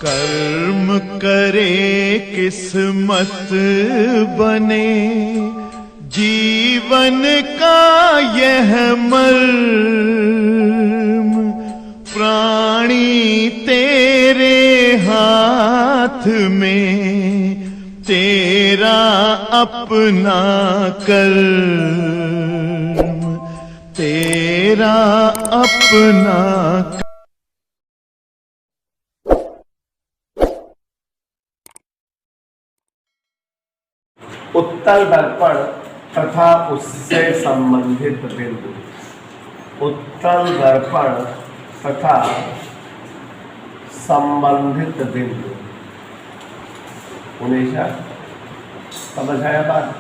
कर्म करे किस्मत बने, जीवन का यह मर्म, प्राणी तेरे हाथ में, तेरा अपना कर्म, तेरा अपना कर्म। उत्तल दर्पण तथा उससे संबंधित बिंदु। उत्तल दर्पण तथा संबंधित बिंदु। उनेशा समझ आया बात?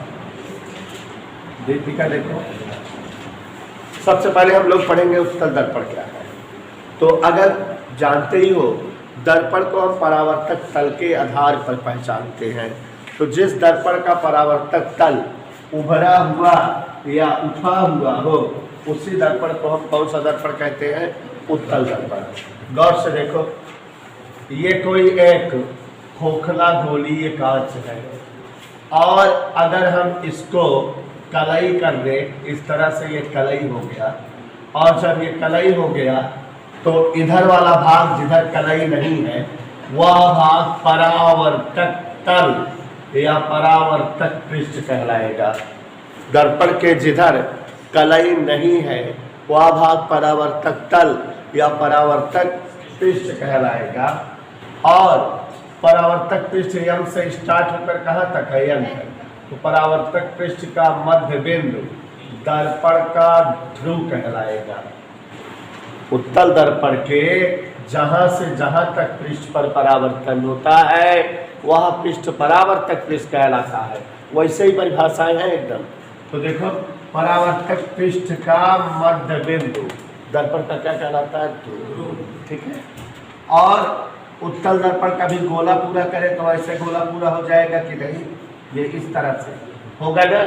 दीपिका देखो, सबसे पहले हम लोग पढ़ेंगे उत्तल दर्पण क्या है। तो अगर जानते ही हो, दर्पण को हम परावर्तक तल के आधार पर पहचानते हैं। तो जिस दर्पण का परावर्तक तल उभरा हुआ या उठा हुआ हो, उसी दर्पण को हम कौन सा दर्पण कहते हैं? उत्तल दर्पण। गौर से देखो, ये कोई एक खोखला गोलीय कांच है, और अगर हम इसको कलई कर दें, इस तरह से ये कलई हो गया, और जब ये कलई हो गया तो इधर वाला भाग जिधर कलई नहीं है, वह भाग परावर्तक तल या परावर्तक पृष्ठ कहलाएगा। दर्पण के जिधर कलई नहीं है, वह भाग परावर्तक तल या परावर्तक पृष्ठ कहलाएगा। और परावर्तक पृष्ठ यम से स्टार्ट होकर कहाँ तक है? यम तक। तो परावर्तक पृष्ठ का मध्य बिंदु दर्पण का ध्रुव कहलाएगा। उत्तल दर्पण के जहां से जहां तक पृष्ठ पर परावर्तन होता है, वह पृष्ठ परावर्तक पृष्ठ कहलाता है। वैसे ही परिभाषाएं हैं एकदम। तो देखो, परावर्तक पृष्ठ का मध्य बिंदु दर्पण का क्या कहलाता है? ध्रुव। ठीक है। और उत्तल दर्पण का भी गोला पूरा करें तो ऐसे गोला पूरा हो जाएगा कि नहीं? ये इस तरह से होगा ना।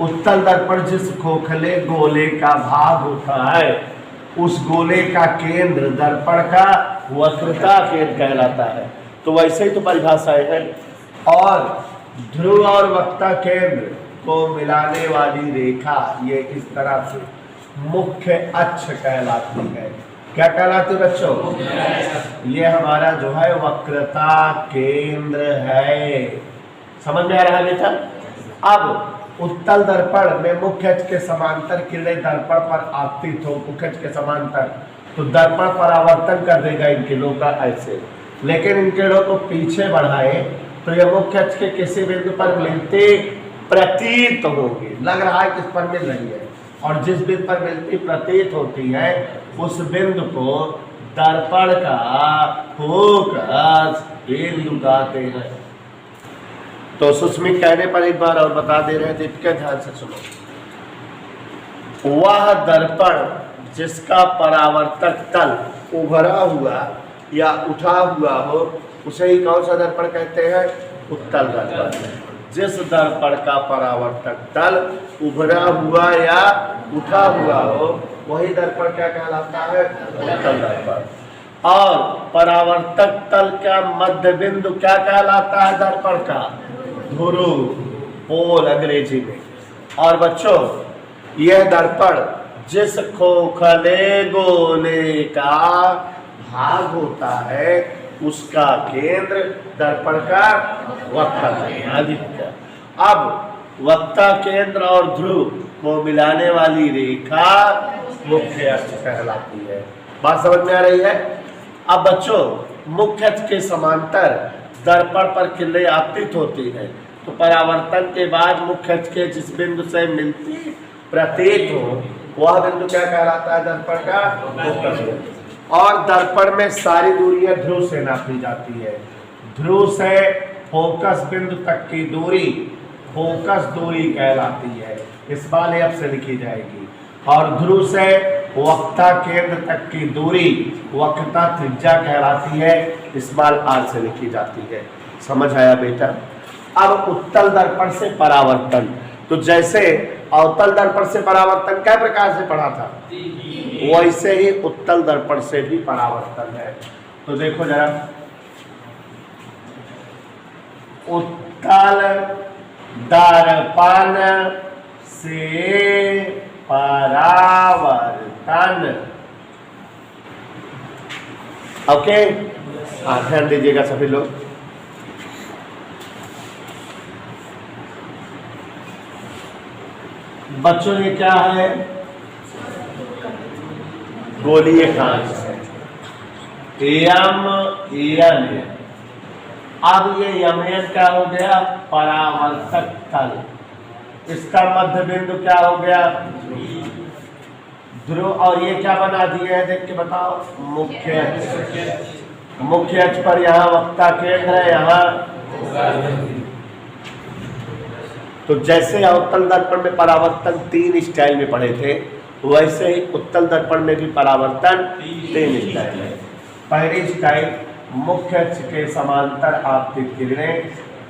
उत्तल दर्पण जिस खोखले गोले का भाग होता है, उस गोले का केंद्र दर्पण का वक्रता केंद्र कहलाता है। तो वैसे ही तो परिभाषाएं है। और ध्रुव और वक्रता केंद्र को मिलाने वाली रेखा ये इस तरह से मुख्य अक्ष कहलाती है। क्या कहलाती है बच्चों? ये हमारा जो है वक्रता केंद्र है। समझ में आ रहा है बेटा? अब उत्तल दर्पण में मुख्य अक्ष के समांतर किरणें दर्पण पर आपतित हो, मुख्य अक्ष के समांतर, तो दर्पण परावर्तन कर देगा इन किरणों का ऐसे। लेकिन इन किरणों को पीछे बढ़ाए तो यह मुख्य अक्ष के किसी बिंदु पर मिलती प्रतीत होगी। लग रहा है किस पर मिल रही है, और जिस बिंदु पर मिलती प्रतीत होती है, उस बिंदु को दर्पण का फोकस बिंदु कहते हैं। तो सुस्मित कहने पर एक बार और बता दे रहे हैं, दीपिका ध्यान से सुनो। वह दर्पण जिसका परावर्तक तल उभरा हुआ या उठा हुआ हो, उसे ही कौन सा दर्पण कहते हैं? उत्तल दर्पण। जिस दर्पण का परावर्तक तल उभरा हुआ या उठा हुआ हो, वही दर्पण क्या कहलाता है? उत्तल दर्पण। और परावर्तक तल का मध्य बिंदु क्या कहलाता है? दर्पण का ध्रुव, पोल अंग्रेजी में। और बच्चों, यह दर्पण जिस खोखले गोले का भाग होता है, उसका केंद्र दर्पण का वक्ता केंद्र। अब वक्ता केंद्र और ध्रुव को मिलाने वाली रेखा मुख्य अक्ष कहलाती है। बात समझ में आ रही है? अब बच्चों, मुख्य अक्ष के समांतर दर्पण पर किरणें आपतित होती है, तो परावर्तन के बाद मुख्य अक्ष के जिस बिंदु से मिलती प्रतीत हो, वह बिंदु क्या कहलाता है? दर्पण का फोकस बिंदु। और दर्पण में सारी दूरियां ध्रुव से नापी जाती है। ध्रुव से फोकस बिंदु तक की दूरी फोकस दूरी कहलाती है। इस बार अब से लिखी जाएगी। और ध्रुव से वक्रता केंद्र तक की दूरी वक्रता त्रिज्या कहलाती है। इस बार आर से लिखी जाती है। समझ आया बेटा? अब उत्तल दर्पण से परावर्तन। तो जैसे अवतल दर्पण से परावर्तन क्या प्रकार से पढ़ा था, वैसे ही उत्तल दर्पण से भी परावर्तन है। तो देखो जरा, उत्तल दर्पण से परावर्तन। ओके, ध्यान दीजिएगा सभी लोग। बच्चों ये क्या है? गोलीय कांच है, यम अब ये यमयन क्या हो गया? परावर्तक तल। इसका मध्य बिंदु क्या हो गया? ध्रुव। और ये क्या बना दिया है? देख के बताओ। मुख्य अक्ष। मुख्य अक्ष पर यहाँ वक्ता केंद्र है, यहाँ। तो जैसे अवतल दर्पण में परावर्तन 3 स्टाइल में पढ़े थे, वैसे ही उत्तल दर्पण में भी परावर्तन 3 स्टाइल है। पहली स्टाइल, मुख्य अक्ष के समांतर आपतित किरणें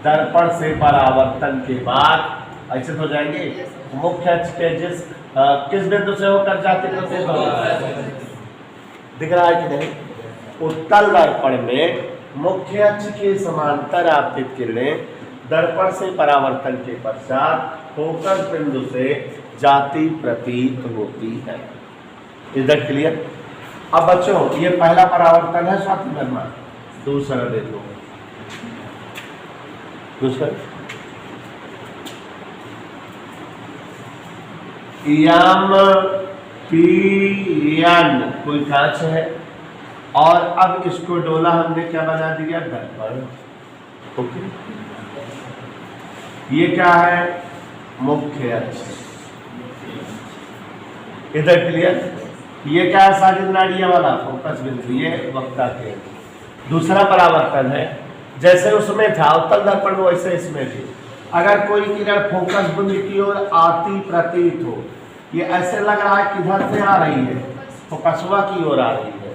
दर्पण से परावर्तन के बाद ऐसे हो जाएंगे। मुख्य अक्ष के किस बिंदु से होकर जाते प्रतीत होते? दिख रहा है कि नहीं? उत्तल दर्पण में मुख्य अक्ष के समांतर आपतित किरणें दर्पण से परावर्तन के पश्चात फोकस बिंदु से जाती प्रतीत होती है। इधर क्लियर? अब बच्चों ये पहला परावर्तन है स्वाति वर्मा। दूसरा देखो, दूसरा यम पी एन कोई कांच है, और अब इसको डोला हमने क्या बना दिया? दर्पण। ओके, ये क्या है? मुख्य अक्ष। इधर क्लियर? ये क्या है? साजिद नाड़िया वाला फोकस बिंदु, ये वक्ता केंद्र। दूसरा परावर्तन है, जैसे उसमें था उत्तल दर्पण में, वैसे इसमें भी। अगर कोई किरण फोकस बिंदु की ओर आती प्रतीत हो, ये ऐसे लग रहा है किधर से आ रही है? फोकसवा की ओर आ रही है,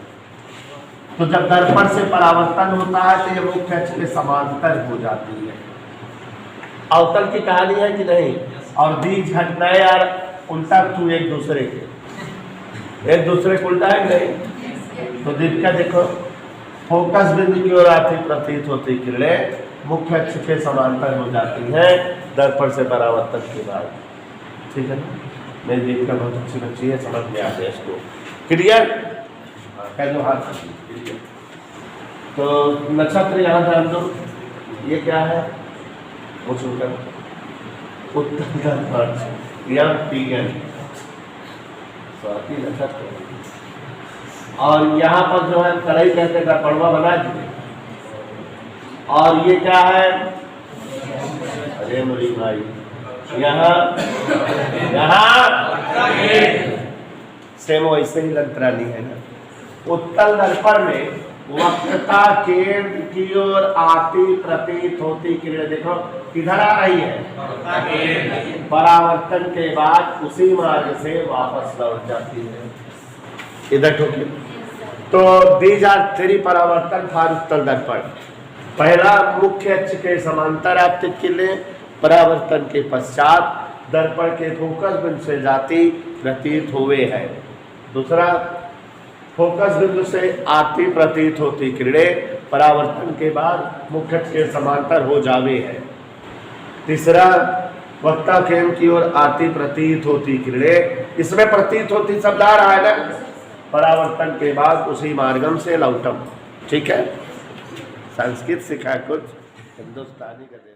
तो जब दर्पण से परावर्तन होता है तो ये मुख्य अक्ष के समांतर हो जाती है। अवतल की कहानी है कि नहीं? और बीज घटनाएं यार उल्टा तू एक दूसरे के उल्टा है कि नहीं? तो दिक्कत देखो, फोकस बिंदु की ओर आती प्रतीत होती किरणें मुख्य अक्ष के समांतर हो जाती हैं दर्पण से परावर्तन के बाद। ठीक है ना? मेरी दीपिका बहुत अच्छी बच्ची है, समझ में आते हैं इसको। क्लियर? कह दो हाथ। तो नक्षत्र यहाँ ध्यान दो, ये क्या है? वो सुनकर उत्तल दर्पण यम पी एन स्वाति नक्षत्र। और यहाँ पर जो है कड़ाई कहते हैं, दर्पणवा बना दिए। और ये क्या है? अरे मुरी भाई, यहाँ सेम वैसे ही लंतरानी है ना। उत्तल दर्पण में वक्रता केंद्र की ओर आती प्रतीत होती किरणें देखो किधर आ रही है? परावर्तन के बाद उसी मार्ग से वापस लौट जाती है। इधर ठोकिए। तो दीज आर 3 परावर्तन फॉर उत्तल दर्पण। पहला, मुख्य अक्ष के समांतर आपतित किरणें परावर्तन के पश्चात दर्पण के फोकस बिंदु से जाती प्रतीत हुए है। दूसरा, फोकस बिंदु से आती प्रतीत होती किरणें परावर्तन के बाद मुख्य अक्ष के समांतर हो जावे है। तीसरा, वक्ता केंद्र की ओर आती प्रतीत होती किरणें, इसमें प्रतीत होती शब्द आ रहा है ना, परावर्तन के बाद उसी मार्गम से लौटम। ठीक है, संस्कृत सिखा कुछ हिंदुस्तानी का दे